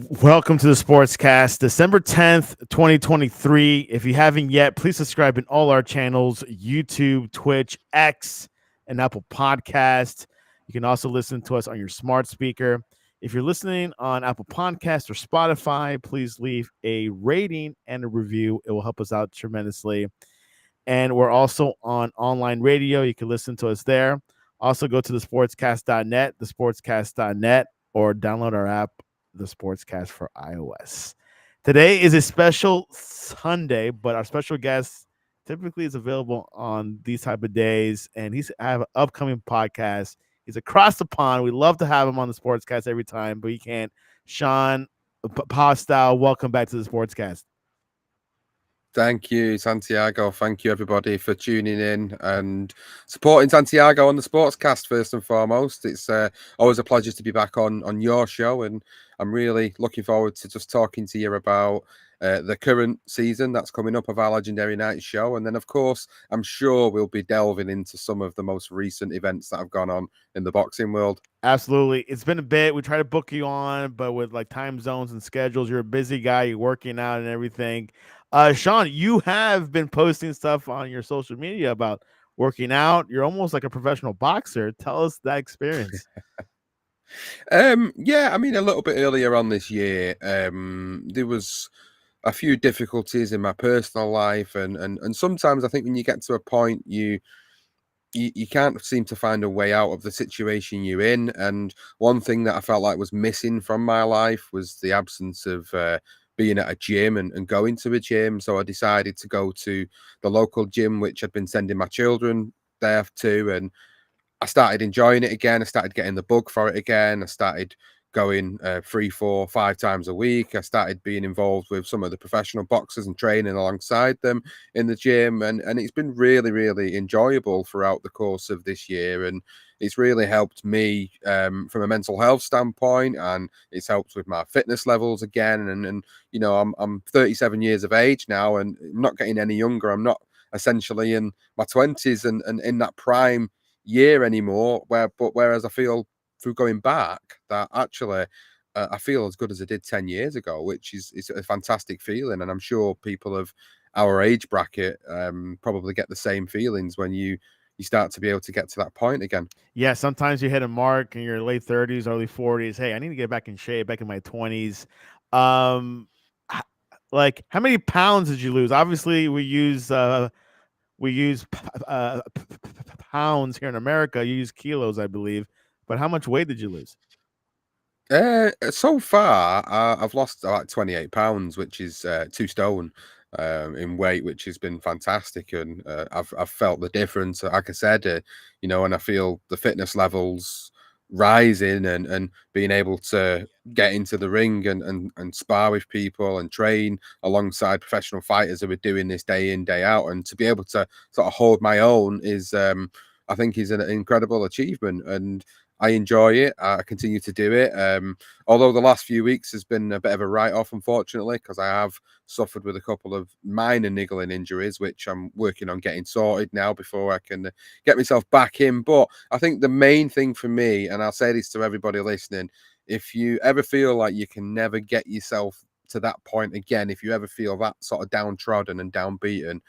Welcome to the Sportscast, December 10th, 2023. If you haven't yet, please subscribe in all our channels, YouTube, Twitch, X, and Apple Podcast. You can also listen to us on your smart speaker. If you're listening on Apple Podcast or Spotify, please leave a rating and a review. It will help us out tremendously. And we're also on online radio. You can listen to us there. Also go to thesportscast.net, thesportscast.net, or download our app, the Sportscast for iOS. Today is a special Sunday, but our special guest typically is available on these type of days, and he's have an upcoming podcast. He's across the pond. We love to have him on the Sportscast every time, but he can't. Sean Bastow, welcome back to the Sportscast. Thank you, Santiago. Thank you, everybody, for tuning in and supporting Santiago on the Sportscast, first and foremost. It's always a pleasure to be back on your show, and I'm really looking forward to just talking to you about the current season that's coming up of our Legendary Night show. And then, of course, I'm sure we'll be delving into some of the most recent events that have gone on in the boxing world. Absolutely. It's been a bit. We try to book you on, but with like time zones and schedules, you're a busy guy. You're working out and everything. Sean, you have been posting stuff on your social media about working out. You're almost like a professional boxer. Tell us that experience. Yeah, I mean, a little bit earlier on this year, there was a few difficulties in my personal life, and sometimes I think when you get to a point, you can't seem to find a way out of the situation you're in. And one thing that I felt like was missing from my life was the absence of being at a gym and going to a gym. So I decided to go to the local gym, which I'd been sending my children there to, and I started enjoying it again. I started getting the bug for it again. I started going 3, 4, 5 times a week. I started being involved with some of the professional boxers and training alongside them in the gym. And it's been really, really enjoyable throughout the course of this year. And it's really helped me from a mental health standpoint, and it's helped with my fitness levels again. And you know, I'm 37 years of age now, and I'm not getting any younger. I'm not essentially in my 20s and in that prime year anymore, whereas I feel through going back that actually I feel as good as I did 10 years ago, which is a fantastic feeling. And I'm sure people of our age bracket probably get the same feelings when you start to be able to get to that point again. Yeah, sometimes you hit a mark in your late 30s, early 40s. Hey, I need to get back in shape, back in my 20s. Like, how many pounds did you lose? Obviously, we use pounds here in America. You use kilos, I believe. But how much weight did you lose? So far, I've lost like 28 pounds, which is 2 stone in weight, which has been fantastic. And I've felt the difference, like I said, you know, and I feel the fitness levels rising and being able to get into the ring and spar with people and train alongside professional fighters who are doing this day in, day out. And to be able to sort of hold my own is, I think, is an incredible achievement. And I enjoy it. I continue to do it. Although the last few weeks has been a bit of a write-off, unfortunately, because I have suffered with a couple of minor niggling injuries, which I'm working on getting sorted now before I can get myself back in. But I think the main thing for me, and I'll say this to everybody listening, if you ever feel like you can never get yourself to that point again, if you ever feel that sort of downtrodden and downbeaten,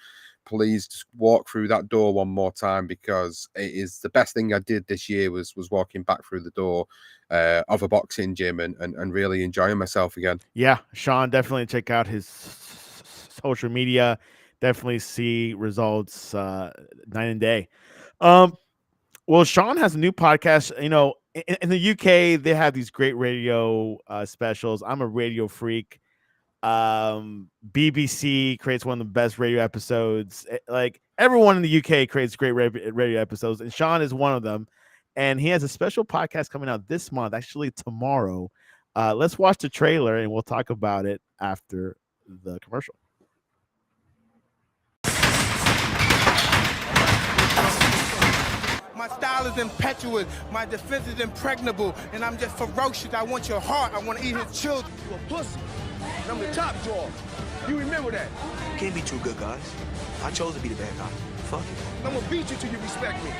please just walk through that door one more time, because it is the best thing I did this year was walking back through the door of a boxing gym and really enjoying myself again. Yeah, Sean, definitely check out his social media. Definitely see results night and day. Well, Sean has a new podcast. You know, in the UK, they have these great radio specials. I'm a radio freak. BBC creates one of the best radio episodes. Like, everyone in the UK creates great radio episodes, and Sean is one of them. And he has a special podcast coming out this month, actually tomorrow. Let's watch the trailer, and we'll talk about it after the commercial. My style is impetuous, my defense is impregnable, and I'm just ferocious. I want your heart, I want to eat his children. You a pussy. I'm the top drawer. You remember that. Can't be two good guys. I chose to be the bad guy. fuck it. I'm gonna beat you till you respect me.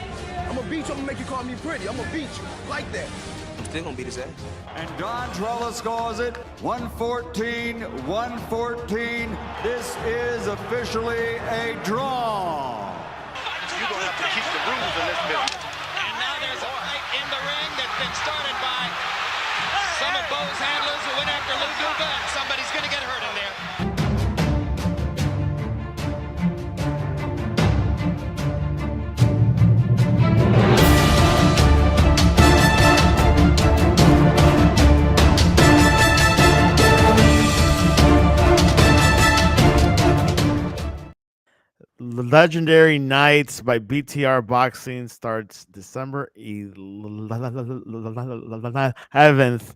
I'm gonna beat you, I'm gonna make you call me pretty. I'm gonna beat you like that. I'm still gonna beat his ass. And Don Trella scores it. 114. This is officially a draw. You're gonna have to keep the rules in this business. And now there's a fight in the ring that's been started by some of Bo's handlers who went after Lou Duga, and somebody's gonna get hurt in there. Legendary Nights by BTR Boxing starts December 11th.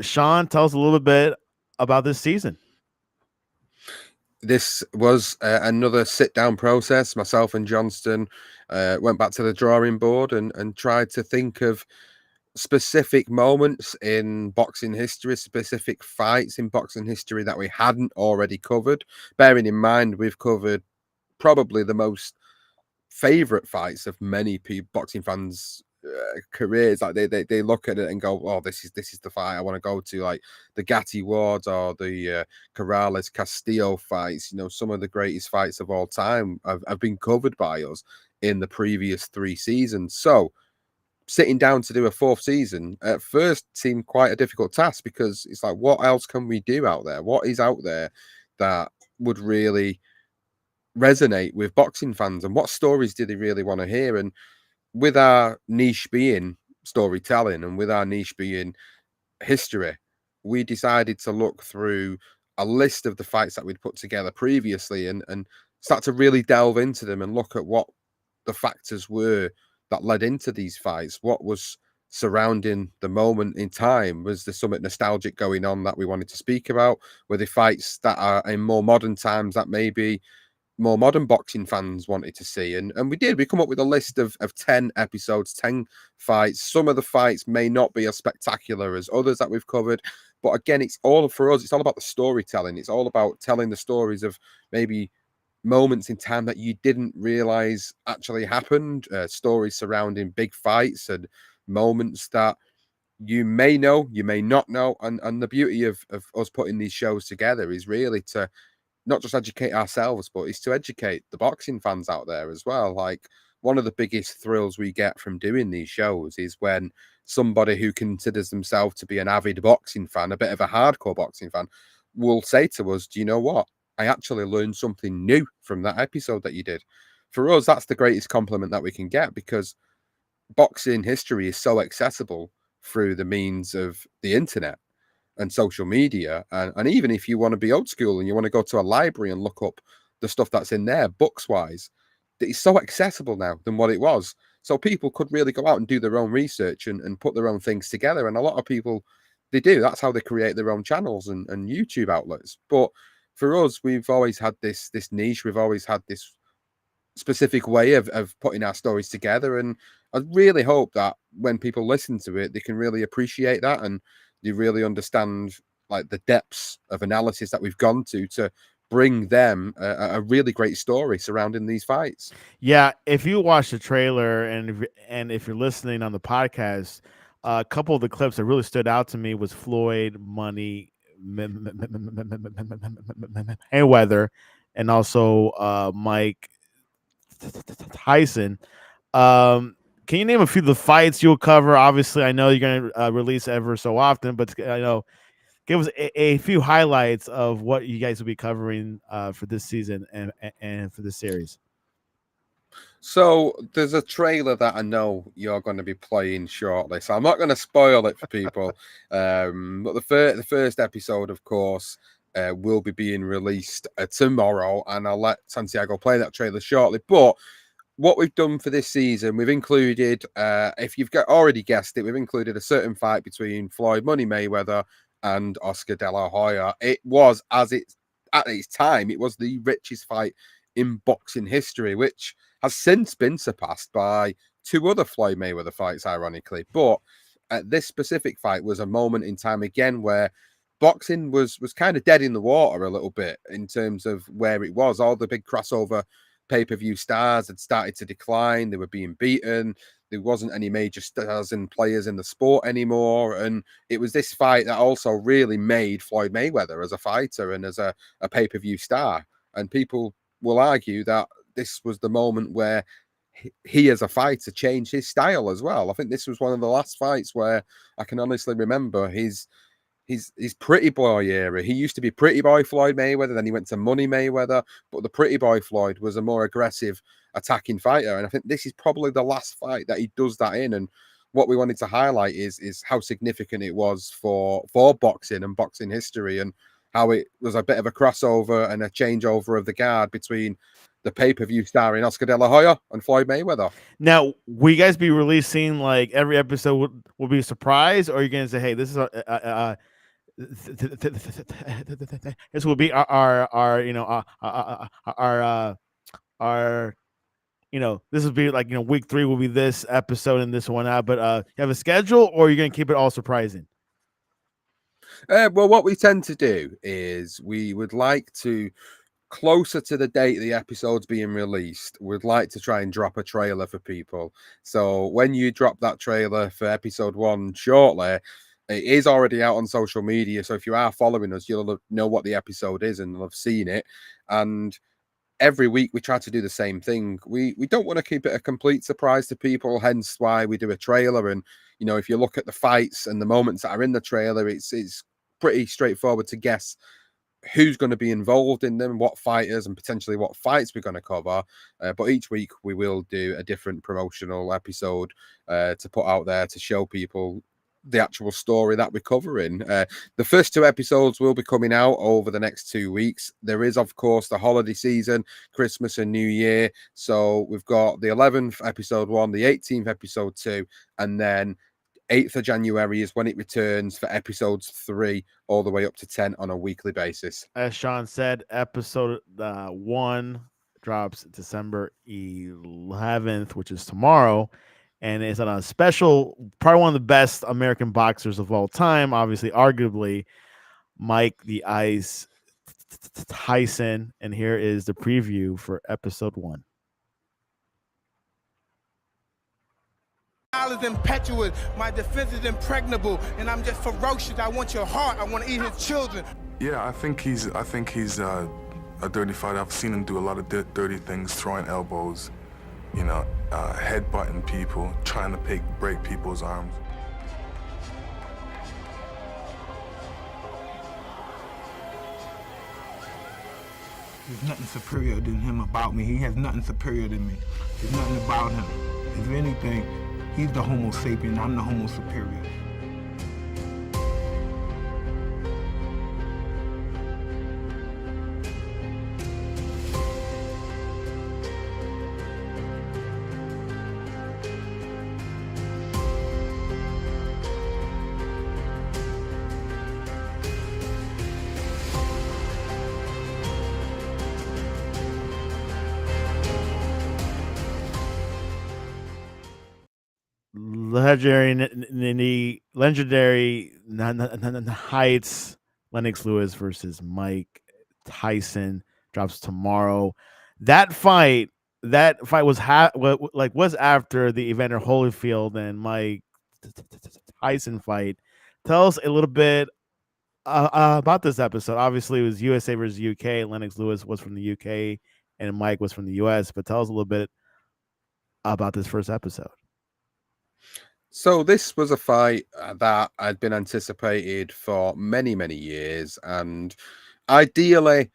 Sean, tell us a little bit about this season. This was another sit-down process. Myself and Johnston went back to the drawing board and tried to think of specific moments in boxing history, specific fights in boxing history that we hadn't already covered. Bearing in mind, we've covered probably the most favorite fights of many boxing fans' careers. Like they look at it and go, "Oh, this is the fight I want to go to." Like the Gatti Ward or the Corrales Castillo fights. You know, some of the greatest fights of all time have been covered by us in the previous 3 seasons. So sitting down to do a 4th season at first seemed quite a difficult task, because it's like, what else can we do out there? What is out there that would really resonate with boxing fans, and what stories do they really want to hear? And with our niche being storytelling and with our niche being history, we decided to look through a list of the fights that we'd put together previously and start to really delve into them and look at what the factors were that led into these fights. What was surrounding the moment in time? Was there something nostalgic going on that we wanted to speak about? Were there fights that are in more modern times that maybe more modern boxing fans wanted to see? And we did. We come up with a list of 10 episodes, 10 fights. Some of the fights may not be as spectacular as others that we've covered, but again, it's all for us. It's all about the storytelling. It's all about telling the stories of maybe moments in time that you didn't realize actually happened, stories surrounding big fights and moments that you may know, you may not know. And the beauty of us putting these shows together is really to not just educate ourselves, but it's to educate the boxing fans out there as well. Like, one of the biggest thrills we get from doing these shows is when somebody who considers themselves to be an avid boxing fan, a bit of a hardcore boxing fan, will say to us, "Do you know what? I actually learned something new from that episode that you did." For us, that's the greatest compliment that we can get, because boxing history is so accessible through the means of the internet and social media. And even if you want to be old school and you want to go to a library and look up the stuff that's in there, books wise, it's so accessible now than what it was. So people could really go out and do their own research and put their own things together. And a lot of people, they do. That's how they create their own channels and YouTube outlets. But for us, we've always had this niche. We've always had this specific way of putting our stories together. And I really hope that when people listen to it, they can really appreciate that, and you really understand like the depths of analysis that we've gone to bring them a really great story surrounding these fights. Yeah, if you watch the trailer and if you're listening on the podcast, a couple of the clips that really stood out to me was Floyd, Money, Mayweather, and also Mike Tyson. Can you name a few of the fights you'll cover? Obviously, I know you're going to release ever so often, but I know, give us a few highlights of what you guys will be covering for this season and for this series. So there's a trailer that I know you're going to be playing shortly, so I'm not going to spoil it for people. But the first episode, of course, will be being released tomorrow, and I'll let Santiago play that trailer shortly. But what we've done for this season, we've included, if you've already guessed it, we've included a certain fight between Floyd Money Mayweather and Oscar De La Hoya. It was, at its time, it was the richest fight in boxing history, which has since been surpassed by 2 other Floyd Mayweather fights, ironically. But this specific fight was a moment in time again where boxing was kind of dead in the water a little bit in terms of where it was. All the big crossover pay-per-view stars had started to decline. They were being beaten. There wasn't any major stars and players in the sport anymore. And it was this fight that also really made Floyd Mayweather as a fighter and as a pay-per-view star. And people will argue that this was the moment where he as a fighter changed his style as well. I think this was one of the last fights where I can honestly remember his pretty boy era. He used to be pretty boy Floyd Mayweather, then he went to money Mayweather, but the pretty boy Floyd was a more aggressive attacking fighter. And I think this is probably the last fight that he does that in. And what we wanted to highlight is how significant it was for boxing and boxing history, and how it was a bit of a crossover and a changeover of the guard between the pay-per-view starring Oscar De La Hoya and Floyd Mayweather. Now, will you guys be releasing like every episode will be a surprise, or are you going to say, hey, this is this will be our this will be like, week 3 will be this episode and this one out, but you have a schedule, or you're going to keep it all surprising? Well, what we tend to do is we would like to, closer to the date the episode's being released, we'd like to try and drop a trailer for people. So when you drop that trailer for episode 1 shortly, it is already out on social media. So if you are following us, you'll know what the episode is and have seen it. And every week we try to do the same thing. We don't want to keep it a complete surprise to people, hence why we do a trailer. And if you look at the fights and the moments that are in the trailer, it's pretty straightforward to guess who's going to be involved in them, what fighters, and potentially what fights we're going to cover. But each week we will do a different promotional episode to put out there to show people the actual story that we're covering. The first 2 episodes will be coming out over the next 2 weeks. There is, of course, the holiday season, Christmas and New Year. So we've got the 11th episode 1, the 18th episode 2, and then 8th of January is when it returns for episodes 3 all the way up to 10 on a weekly basis. As Sean said, episode 1 drops December 11th, which is tomorrow. And it's on a special, probably one of the best American boxers of all time, obviously, arguably, Mike the Ice Tyson. And here is the preview for episode 1. My style is impetuous, my defense is impregnable, and I'm just ferocious. I want your heart, I want to eat his children. Yeah, I think he's a dirty fighter. I've seen him do a lot of dirty things, throwing elbows, headbutting people, trying to break people's arms. There's nothing superior than him about me. He has nothing superior than me. There's nothing about him. If anything, he's the Homo sapien, I'm the Homo superior. Legendary Heights, Lennox Lewis versus Mike Tyson drops tomorrow. That fight was was after the Evander Holyfield and Mike Tyson fight. Tell us a little bit about this episode. Obviously, it was USA versus UK. Lennox Lewis was from the UK and Mike was from the US. But tell us a little bit about this first episode. So this was a fight that had been anticipated for many, many years. And ideally,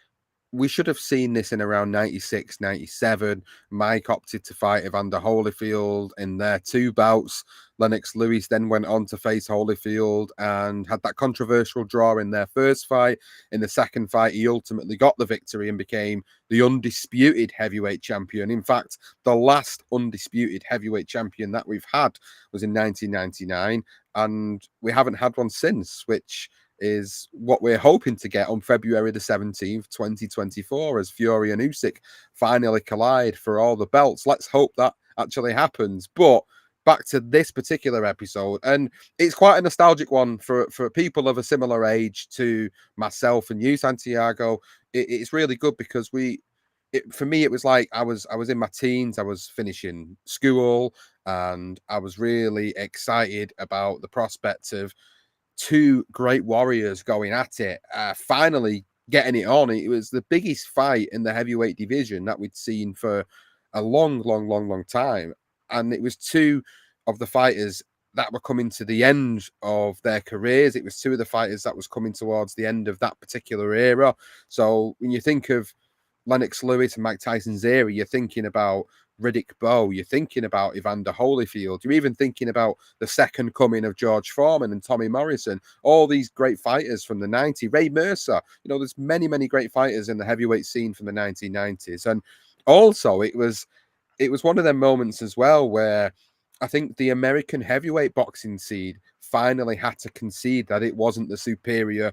we should have seen this in around 96, 97. Mike opted to fight Evander Holyfield in their 2 bouts. Lennox Lewis then went on to face Holyfield and had that controversial draw in their first fight. In the second fight, he ultimately got the victory and became the undisputed heavyweight champion. In fact, the last undisputed heavyweight champion that we've had was in 1999, and we haven't had one since, which is what we're hoping to get on February the 17th, 2024, as Fury and Usyk finally collide for all the belts. Let's hope that actually happens. But back to this particular episode, and it's quite a nostalgic one for people of a similar age to myself and you, Santiago. It's really good because we for me, it was like I was in my teens. I was finishing school, and I was really excited about the prospect of two great warriors going at it, finally getting it on. It was the biggest fight in the heavyweight division that we'd seen for a long time, and it was two of the fighters that were coming to the end of their careers. It was two of the fighters that was coming towards the end of that particular era. So when you think of Lennox Lewis and Mike Tyson's era, you're thinking about Riddick Bowe, you're thinking about Evander Holyfield, you're even thinking about the second coming of George Foreman and Tommy Morrison, all these great fighters from the 90s, Ray Mercer. There's many great fighters in the heavyweight scene from the 1990s. And also it was one of them moments as well where I think the American heavyweight boxing scene finally had to concede that it wasn't the superior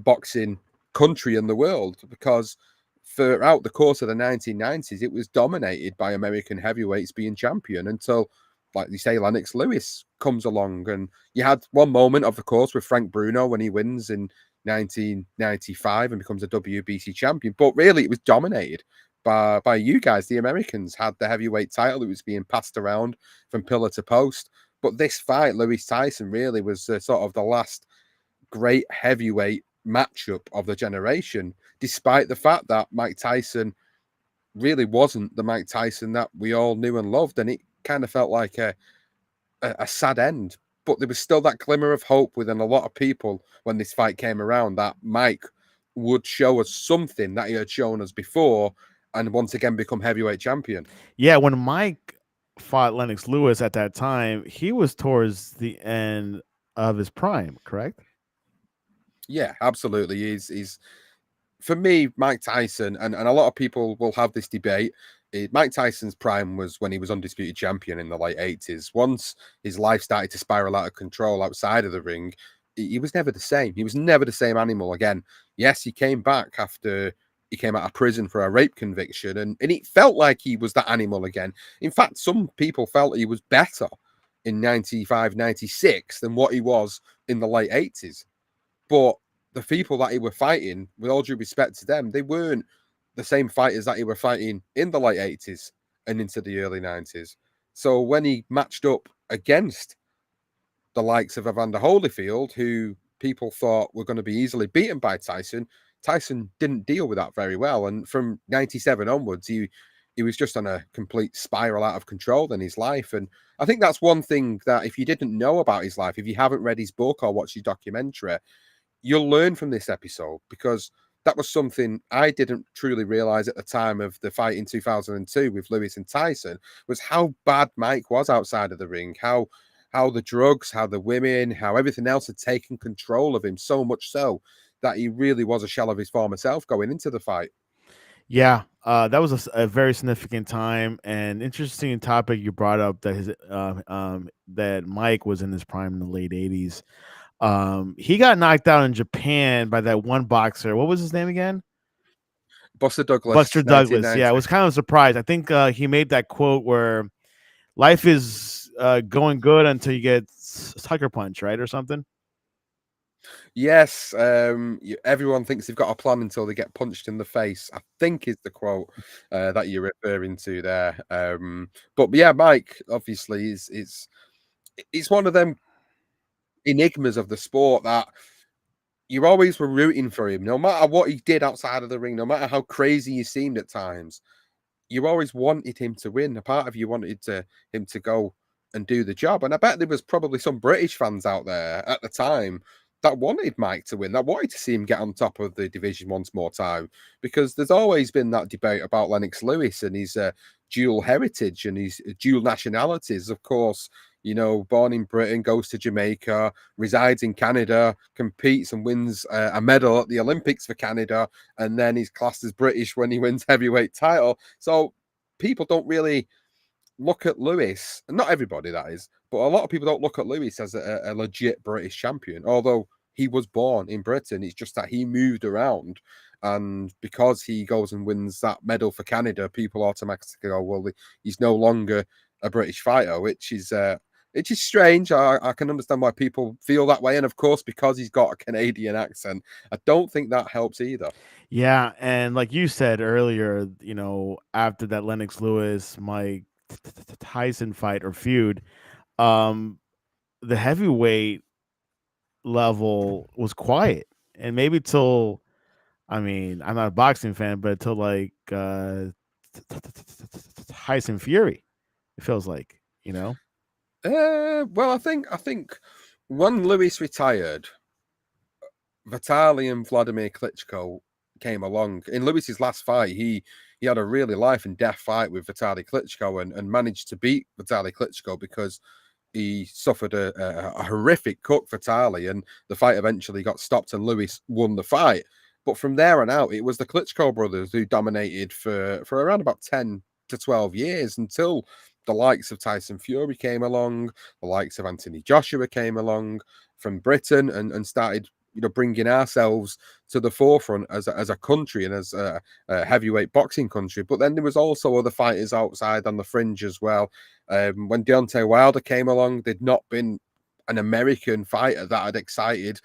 boxing country in the world, because throughout the course of the 1990s, it was dominated by American heavyweights being champion until, like you say, Lennox Lewis comes along. And you had one moment, of course, with Frank Bruno when he wins in 1995 and becomes a WBC champion. But really, it was dominated by you guys. The Americans had the heavyweight title. It was being passed around from pillar to post. But this fight, Lewis Tyson, really was sort of the last great heavyweight matchup of the generation, despite the fact that Mike Tyson really wasn't the Mike Tyson that we all knew and loved. And it kind of felt like a sad end. But there was still that glimmer of hope within a lot of people when this fight came around, that Mike would show us something that he had shown us before and once again become heavyweight champion. Yeah, when Mike fought Lennox Lewis at that time, he was towards the end of his prime, correct? Yeah, absolutely. He's for me, Mike Tyson, and a lot of people will have this debate. Mike Tyson's prime was when he was undisputed champion in the late 80s. Once his life started to spiral out of control outside of the ring, he was never the same. He was never the same animal again. Yes, he came back after he came out of prison for a rape conviction, and it felt like he was that animal again. In fact, some people felt he was better in 95, 96 than what he was in the late 80s. But the people that he were fighting, with all due respect to them, they weren't the same fighters that he were fighting in the late 80s and into the early 90s. So when he matched up against the likes of Evander Holyfield, who people thought were going to be easily beaten by Tyson, Tyson didn't deal with that very well. And from 97 onwards, he was just on a complete spiral out of control in his life. And I think that's one thing that if you didn't know about his life, if you haven't read his book or watched his documentary, you'll learn from this episode, because that was something I didn't truly realize at the time of the fight in 2002 with Lewis and Tyson, was how bad Mike was outside of the ring, how the drugs, how the women, how everything else had taken control of him, so much so that he really was a shell of his former self going into the fight. Yeah, that was a very significant time, and interesting topic you brought up, that his that Mike was in his prime in the late 80s. He got knocked out in Japan by that one boxer. What was his name again? Buster Douglas. Buster Douglas. Yeah, I was kind of surprised. I think he made that quote where life is going good until you get sucker punch, right, or something. Yes, everyone thinks they've got a plan until they get punched in the face, I think is the quote that you're referring to there. But yeah, Mike obviously is one of them enigmas of the sport that you always were rooting for him, no matter what he did outside of the ring, no matter how crazy he seemed at times. You always wanted him to win. A part of you wanted him to go and do the job. And I bet there was probably some British fans out there at the time that wanted Mike to win, that wanted to see him get on top of the division once more time, because there's always been that debate about Lennox Lewis and his dual heritage and his dual nationalities. Of course, born in Britain, goes to Jamaica, resides in Canada, competes and wins a medal at the Olympics for Canada, and then he's classed as British when he wins heavyweight title. So people don't really look at Lewis, not everybody that is, but a lot of people don't look at Lewis as a legit British champion, although he was born in Britain. It's just that he moved around, and because he goes and wins that medal for Canada, people automatically go, well, he's no longer a British fighter, which is Which is strange. I can understand why people feel that way. And of course, because he's got a Canadian accent, I don't think that helps either. Yeah, and like you said earlier, after that Lennox Lewis Mike Tyson fight or feud, um, the heavyweight level was quiet, and maybe till I'm not a boxing fan, but till like Tyson Fury, it feels like. Well, I think when Lewis retired, Vitaly and Vladimir Klitschko came along. In Lewis's last fight, he had a really life and death fight with Vitaly Klitschko and managed to beat Vitaly Klitschko because he suffered a horrific cut for Vitaly, and the fight eventually got stopped and Lewis won the fight. But from there on out, it was the Klitschko brothers who dominated for around about 10 to 12 years until the likes of Tyson Fury came along, the likes of Anthony Joshua came along from Britain and started bringing ourselves to the forefront as a country and as a heavyweight boxing country. But then there was also other fighters outside on the fringe as well. When Deontay Wilder came along, there'd not been an American fighter that had excited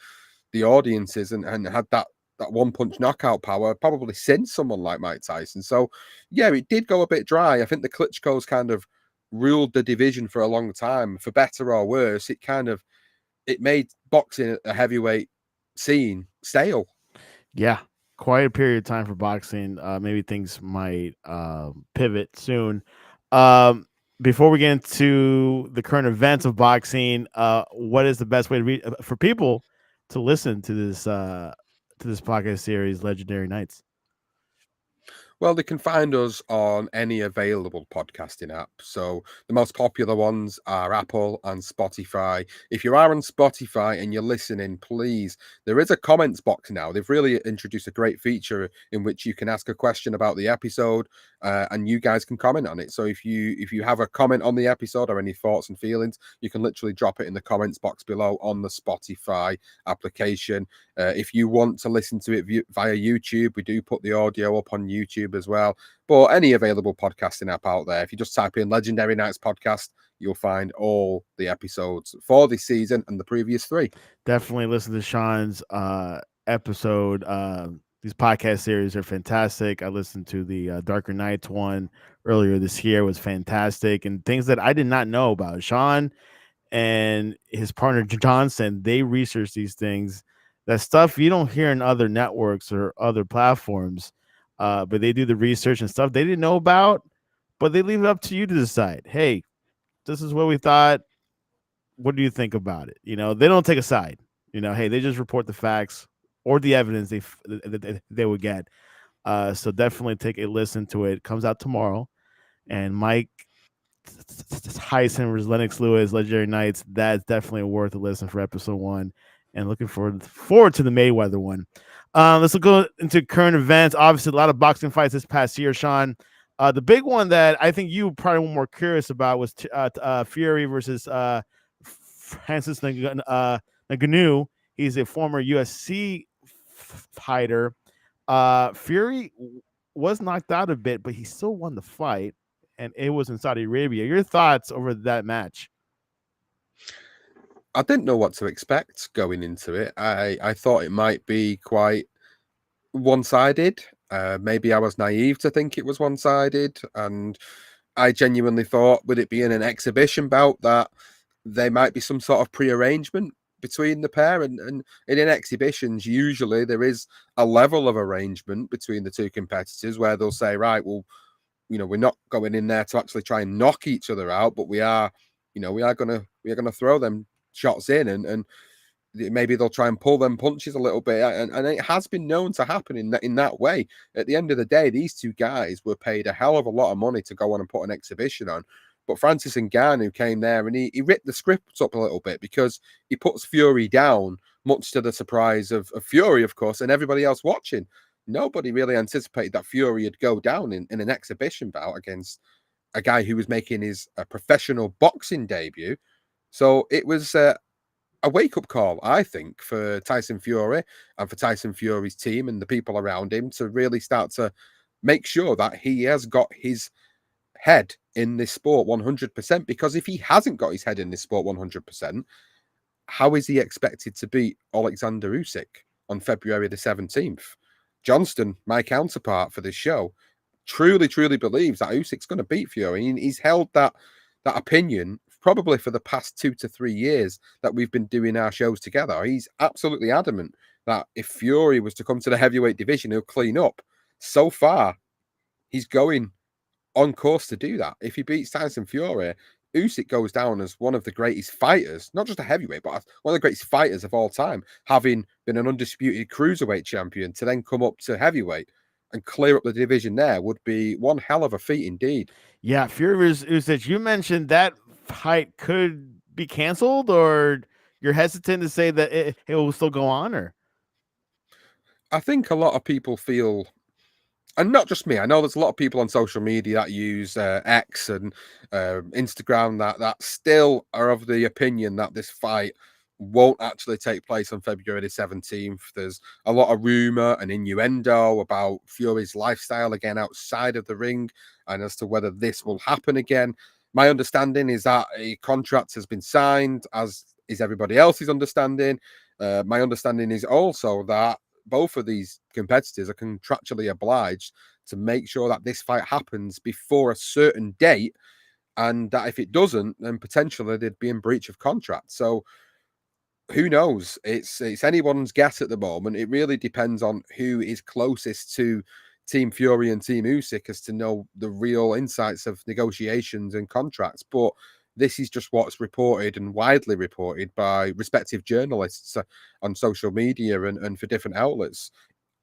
the audiences and had that one-punch knockout power probably since someone like Mike Tyson. So, yeah, it did go a bit dry. I think the Klitschko's kind of ruled the division for a long time. For better or worse, it made boxing a heavyweight scene stale. Yeah, quite a period of time for boxing. Maybe things might pivot soon. Before we get into the current events of boxing, what is the best way to read for people to listen to this podcast series, Legendary Nights? Well, they can find us on any available podcasting app. So the most popular ones are Apple and Spotify. If you are on Spotify and you're listening, please, there is a comments box now. They've really introduced a great feature in which you can ask a question about the episode and you guys can comment on it. So if you have a comment on the episode or any thoughts and feelings, you can literally drop it in the comments box below on the Spotify application. If you want to listen to it via YouTube, we do put the audio up on YouTube as well. But any available podcasting app out there, if you just type in Legendary Nights Podcast, you'll find all the episodes for this season and the previous 3. Definitely listen to Sean's episode. These podcast series are fantastic. I listened to the Darker Nights one earlier this year. It was fantastic, and things that I did not know about. Sean and his partner Johnson, they research these things. That stuff you don't hear in other networks or other platforms, but they do the research and stuff they didn't know about, but they leave it up to you to decide. Hey, this is what we thought. What do you think about it? They don't take a side. Hey, they just report the facts or the evidence they would get. So definitely take a listen to it. It comes out tomorrow. And Mike Tyson versus Lennox Lewis, Legendary Nights, that's definitely worth a listen for episode 1. And looking forward to the Mayweather one. Let's go into current events. Obviously, a lot of boxing fights this past year, Sean. The big one that I think you probably were more curious about was Fury versus Francis Ngannou. He's a former UFC fighter. Fury was knocked out a bit, but he still won the fight, and it was in Saudi Arabia. Your thoughts over that match? I didn't know what to expect going into it. I thought it might be quite one-sided. Maybe I was naive to think it was one-sided, and I genuinely thought, with it being an exhibition bout, that there might be some sort of pre-arrangement between the pair. And in exhibitions, usually there is a level of arrangement between the two competitors where they'll say, right, well, we're not going in there to actually try and knock each other out, but we are gonna throw them shots in, and maybe they'll try and pull them punches a little bit, and it has been known to happen in that way. At the end of the day, these two guys were paid a hell of a lot of money to go on and put an exhibition on. But Francis Ngannou came there and he ripped the script up a little bit because he puts Fury down, much to the surprise of Fury, of course, and everybody else watching. Nobody really anticipated that Fury would go down in an exhibition bout against a guy who was making his professional boxing debut. So it was a wake-up call, I think, for Tyson Fury and for Tyson Fury's team and the people around him to really start to make sure that he has got his head in this sport 100%, because if he hasn't got his head in this sport 100%, how is he expected to beat Alexander Usyk on February the 17th? Johnston, my counterpart for this show, truly believes that Usyk's going to beat Fury. And he's held that opinion probably for the past 2 to 3 years that we've been doing our shows together. He's absolutely adamant that if Fury was to come to the heavyweight division, he'll clean up. So far, he's going on course to do that. If he beats Tyson Fury, Usyk goes down as one of the greatest fighters, not just a heavyweight, but one of the greatest fighters of all time, having been an undisputed cruiserweight champion. To then come up to heavyweight and clear up the division there would be one hell of a feat indeed. Yeah, Fury versus Usyk. You mentioned that fight could be canceled, or you're hesitant to say that it will still go on, or? I think a lot of people feel, and not just me, I know there's a lot of people on social media that use X and Instagram that still are of the opinion that this fight won't actually take place on February the 17th. There's a lot of rumor and innuendo about Fury's lifestyle again outside of the ring, and as to whether this will happen again. My understanding is that a contract has been signed, as is everybody else's understanding. My understanding is also that both of these competitors are contractually obliged to make sure that this fight happens before a certain date, and that if it doesn't, then potentially they'd be in breach of contract. So who knows? It's anyone's guess at the moment. It really depends on who is closest to Team Fury and Team Usyk as to know the real insights of negotiations and contracts. But this is just what's reported and widely reported by respective journalists on social media and for different outlets.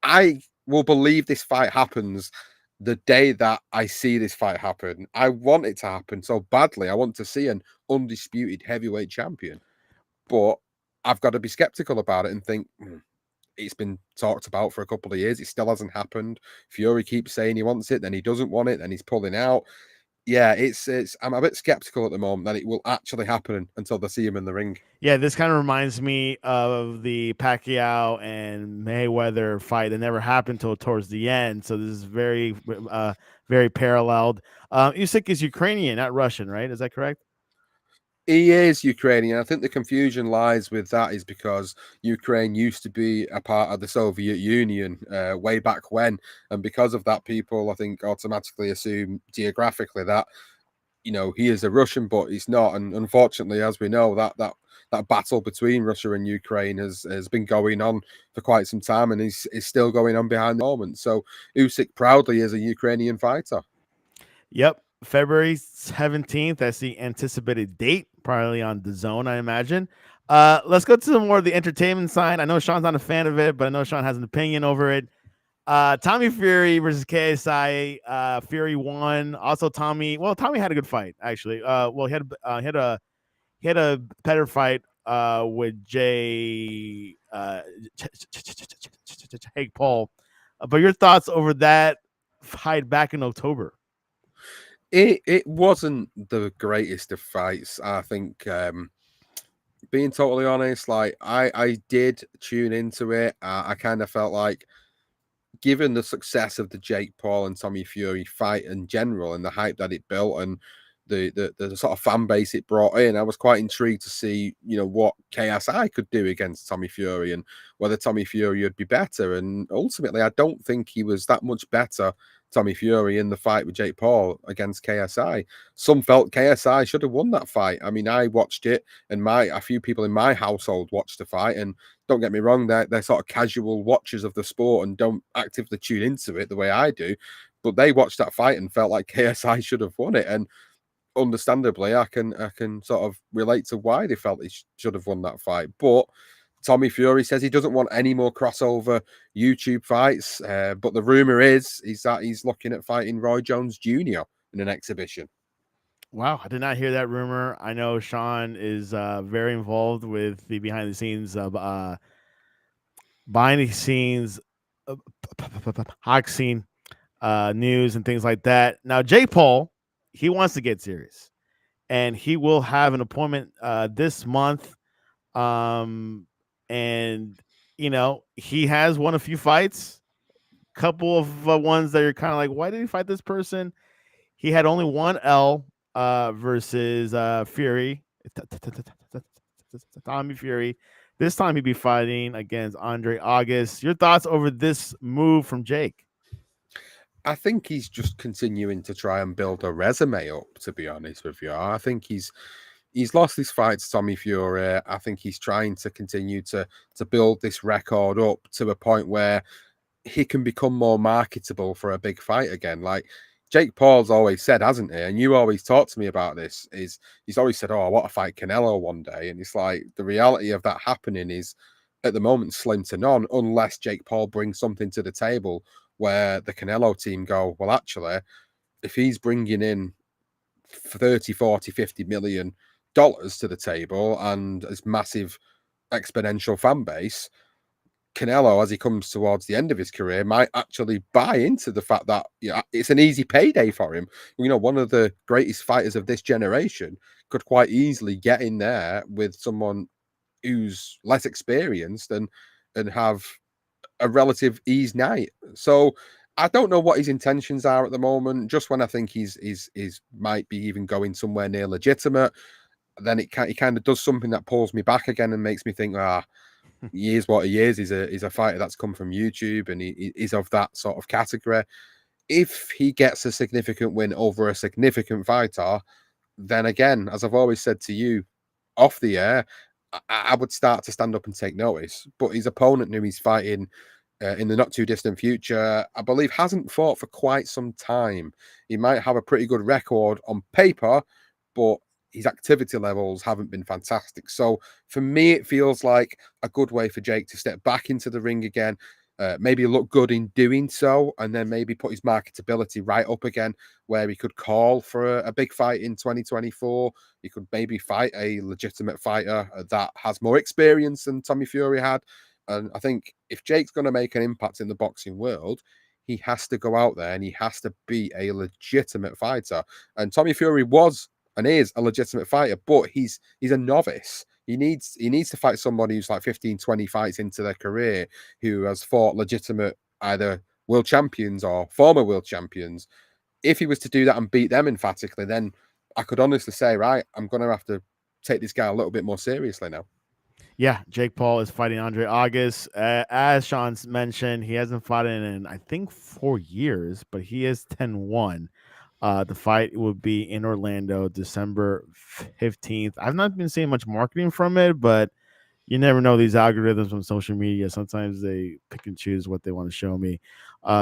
I will believe this fight happens the day that I see this fight happen. I want it to happen so badly. I want to see an undisputed heavyweight champion. But I've got to be skeptical about it and think, it's been talked about for a couple of years. It still hasn't happened. Fury keeps saying he wants it, then he doesn't want it, then he's pulling out. Yeah, it's. I'm a bit skeptical at the moment that it will actually happen until they see him in the ring. Yeah, this kind of reminds me of the Pacquiao and Mayweather fight that never happened until towards the end. So this is very paralleled. Usyk is Ukrainian, not Russian, right? Is that correct? He is Ukrainian. I think the confusion lies with that is because Ukraine used to be a part of the Soviet Union way back when. And because of that, people, I think, automatically assume geographically that, he is a Russian, but he's not. And unfortunately, as we know, that battle between Russia and Ukraine has been going on for quite some time and is still going on behind the moment. So Usyk proudly is a Ukrainian fighter. Yep. February 17th. That's the anticipated date, probably on DAZN, I imagine. Let's go to some more of the entertainment side. I know Sean's not a fan of it, but I know Sean has an opinion over it. Tommy Fury versus KSI. Fury won. Also, Tommy had a good fight, actually. He had a better fight with Jake Paul. But your thoughts over that fight back in October? It wasn't the greatest of fights, I think. Being totally honest, like I did tune into it. I kind of felt like, given the success of the Jake Paul and Tommy Fury fight in general and the hype that it built and the sort of fan base it brought in, I was quite intrigued to see, what KSI could do against Tommy Fury and whether Tommy Fury would be better. And ultimately, I don't think he was that much better, Tommy Fury, in the fight with Jake Paul against KSI. Some felt KSI should have won that fight. I mean, I watched it, and a few people in my household watched the fight, and don't get me wrong, they're sort of casual watchers of the sport and don't actively tune into it the way I do. But they watched that fight and felt like KSI should have won it. And understandably, I can sort of relate to why they felt he should have won that fight. But Tommy Fury says he doesn't want any more crossover YouTube fights. But the rumor is that he's looking at fighting Roy Jones Jr. in an exhibition. Wow, I did not hear that rumor. I know Sean is very involved with the behind the scenes boxing news and things like that. Now, Jake Paul, he wants to get serious, and he will have an appointment this month. And he has won a few fights, couple of ones that are kind of like, why did he fight this person? He had only one L versus Fury, Tommy Fury. This time he'd be fighting against Andre August. Your thoughts over this move from Jake? I think he's just continuing to try and build a resume up, to be honest with you. I think he's lost his fight to Tommy Fury. I think he's trying to continue to build this record up to a point where he can become more marketable for a big fight again. Like Jake Paul's always said, hasn't he? And you always talk to me about this, is he's always said, oh, I want to fight Canelo one day. And it's like the reality of that happening is at the moment slim to none, unless Jake Paul brings something to the table where the Canelo team go, well, actually, if he's bringing in 30, 40, 50 million dollars to the table and his massive exponential fan base, Canelo, as he comes towards the end of his career, might actually buy into the fact that it's an easy payday for him. One of the greatest fighters of this generation could quite easily get in there with someone who's less experienced and have a relative ease night. So I don't know what his intentions are at the moment. Just when I think he's might be even going somewhere near legitimate, then he kind of does something that pulls me back again and makes me think, he is what he is. He's a fighter that's come from YouTube and he is of that sort of category. If he gets a significant win over a significant fighter, then again, as I've always said to you off the air, I would start to stand up and take notice. But his opponent, who he's fighting in the not too distant future, I believe hasn't fought for quite some time. He might have a pretty good record on paper, but his activity levels haven't been fantastic. So for me, it feels like a good way for Jake to step back into the ring again, maybe look good in doing so, and then maybe put his marketability right up again, where he could call for a big fight in 2024. He could maybe fight a legitimate fighter that has more experience than Tommy Fury had. And I think if Jake's going to make an impact in the boxing world, he has to go out there and he has to be a legitimate fighter. And Tommy Fury was and is a legitimate fighter, but he's a novice. He needs to fight somebody who's like 15, 20 fights into their career, who has fought legitimate either world champions or former world champions. If he was to do that and beat them emphatically, then I could honestly say, right, I'm going to have to take this guy a little bit more seriously now. Yeah, Jake Paul is fighting Andre August. As Sean's mentioned, he hasn't fought in I think 4 years, but he is 10-1. The fight will be in Orlando, December 15th. I've not been seeing much marketing from it, but you never know these algorithms from social media. Sometimes they pick and choose what they want to show me.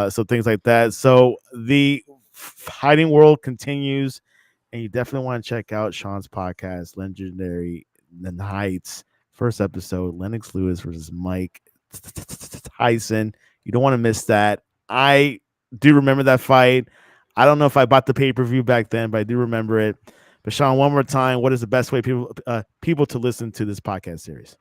So things like that. So the fighting world continues, and you definitely want to check out Sean's podcast, Legendary Nights. First episode, Lennox Lewis versus Mike Tyson. You don't want to miss that. I do remember that fight. I don't know if I bought the pay-per-view back then, but I do remember it. But Sean, one more time, what is the best way people to listen to this podcast series?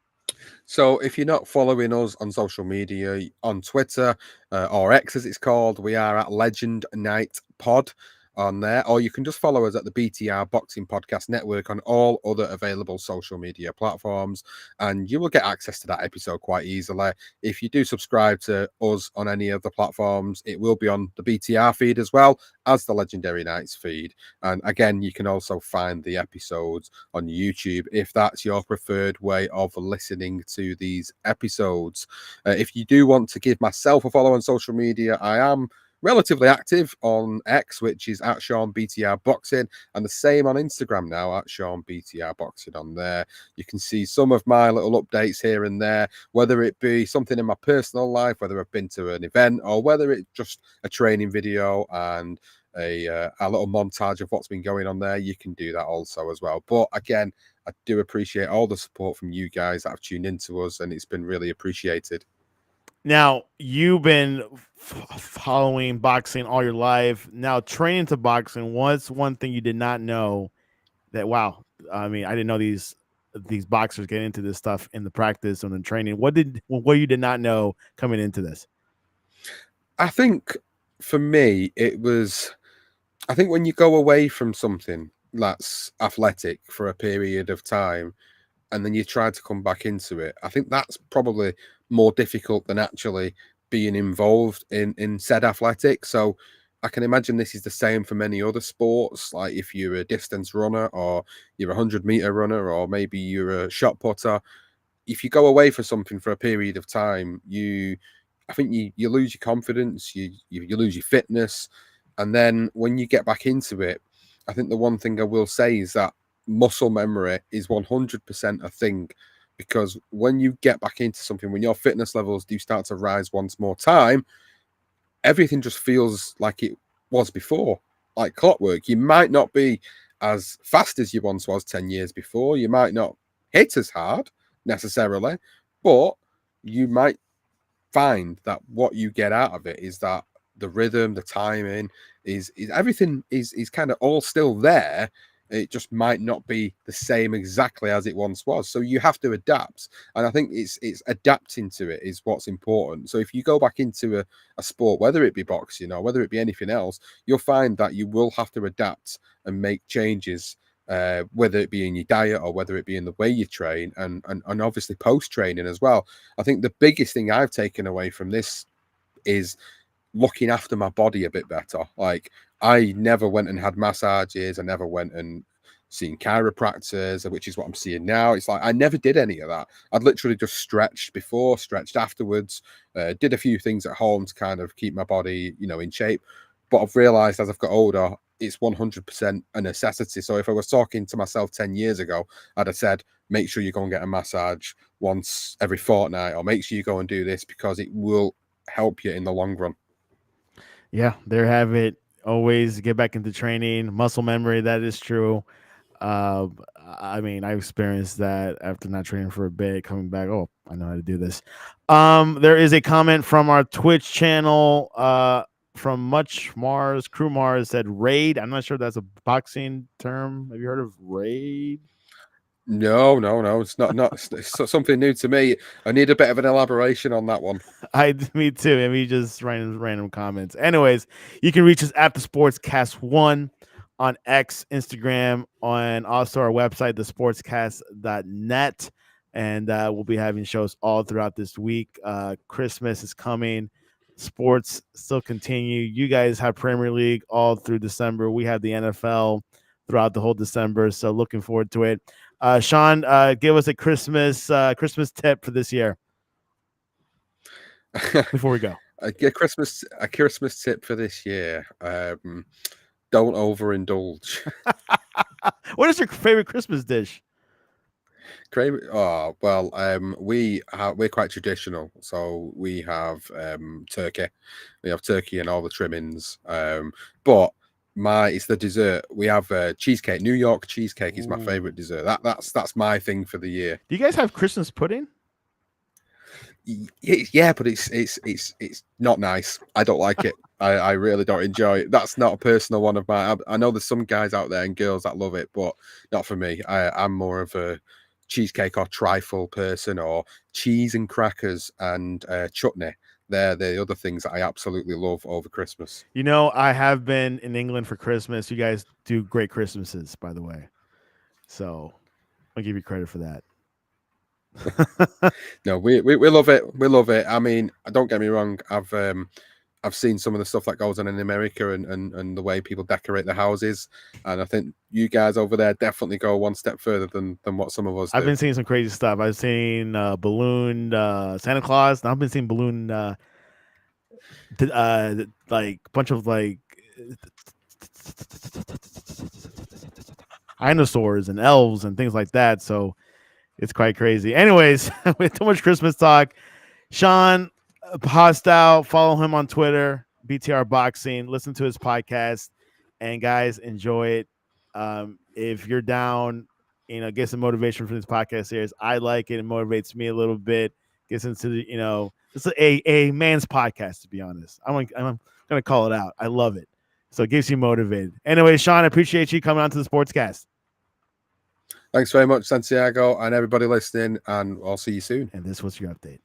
So if you're not following us on social media, on Twitter or X as it's called, we are at Legend Night Pod on there, or you can just follow us at the BTR Boxing Podcast Network on all other available social media platforms, and you will get access to that episode quite easily. If you do subscribe to us on any of the platforms, it will be on the BTR feed as well as the Legendary Nights feed. And again, you can also find the episodes on YouTube if that's your preferred way of listening to these episodes. If you do want to give myself a follow on social media, I am relatively active on X, which is at Sean BTR Boxing, and the same on Instagram now at Sean BTR Boxing on there. You can see some of my little updates here and there, whether it be something in my personal life, whether I've been to an event, or whether it's just a training video and a little montage of what's been going on there. You can do that also as well. But again, I do appreciate all the support from you guys that have tuned into us, and it's been really appreciated. Now, you've been following boxing all your life. Now, training to boxing, what's one thing you did not know that, wow, I mean, I didn't know these boxers get into this stuff in the practice and the training. What you did not know coming into this? I think for me, I think when you go away from something that's athletic for a period of time, and then you try to come back into it, I think that's probably more difficult than actually being involved in said athletics. So I can imagine this is the same for many other sports. Like if you're a distance runner, or you're a 100-meter runner, or maybe you're a shot putter, if you go away for something for a period of time, I think you lose your confidence, you lose your fitness, and then when you get back into it, I think the one thing I will say is that muscle memory is 100% a thing, because when you get back into something, when your fitness levels do start to rise once more time, everything just feels like it was before, like clockwork. You might not be as fast as you once was 10 years before. You might not hit as hard necessarily, but you might find that what you get out of it is that the rhythm, the timing, is everything is kind of all still there. It just might not be the same exactly as it once was. So you have to adapt. And I think it's adapting to it is what's important. So if you go back into a sport, whether it be boxing or whether it be anything else, you'll find that you will have to adapt and make changes, whether it be in your diet or whether it be in the way you train, and obviously post-training as well. I think the biggest thing I've taken away from this is looking after my body a bit better. Like, I never went and had massages. I never went and seen chiropractors, which is what I'm seeing now. It's like I never did any of that. I'd literally just stretched before, stretched afterwards, did a few things at home to kind of keep my body, in shape. But I've realized as I've got older, it's 100% a necessity. So if I was talking to myself 10 years ago, I'd have said, make sure you go and get a massage once every fortnight, or make sure you go and do this, because it will help you in the long run. Yeah, there have it. Always get back into training, muscle memory. That is true. I mean, I experienced that after not training for a bit, coming back. Oh, I know how to do this. There is a comment from our Twitch channel, from Much Mars, Crew Mars, said raid. I'm not sure if that's a boxing term. Have you heard of raid? No, it's not. It's something new to me. I need a bit of an elaboration on that one. Me too. And we just random comments. Anyways, you can reach us at the Sportscast1 on X, Instagram, on also our website, thesportscast.net. And we'll be having shows all throughout this week. Christmas is coming. Sports still continue. You guys have Premier League all through December. We have the NFL throughout the whole December. So looking forward to it. Sean, give us a Christmas tip for this year before we go. A Christmas tip for this year. Don't overindulge. What is your favorite Christmas dish? We're quite traditional, so we have turkey. We have turkey and all the trimmings. But it's the dessert. We have cheesecake. New York cheesecake is my favorite dessert. That's my thing for the year. Do you guys have Christmas pudding? Yeah, but it's not nice. I don't like it. I really don't enjoy it. That's not a personal one of mine. I know there's some guys out there and girls that love it, but not for me. I'm more of a cheesecake or trifle person, or cheese and crackers and chutney. They're the other things that I absolutely love over Christmas. I have been in England for Christmas. You guys do great Christmases, by the way. So I'll give you credit for that. No, we love it. We love it. I mean, don't get me wrong. I've seen some of the stuff that goes on in America and the way people decorate their houses. And I think you guys over there definitely go one step further than what some of us do. I've been seeing some crazy stuff. I've seen balloon Santa Claus. Now I've been seeing balloon like bunch of like dinosaurs and elves and things like that. So it's quite crazy. Anyways, we have too much Christmas talk. Sean Bastow, follow him on Twitter, BTR Boxing. Listen to his podcast, and guys, enjoy it. If you're down, get some motivation from this podcast series. I like it. It motivates me a little bit. Gets into the, it's a man's podcast, to be honest. I'm gonna call it out. I love it. So it gives you motivated. Anyway, Sean, I appreciate you coming on to the Sportscast. Thanks very much, Santiago, and everybody listening, and I'll see you soon. And this was your update.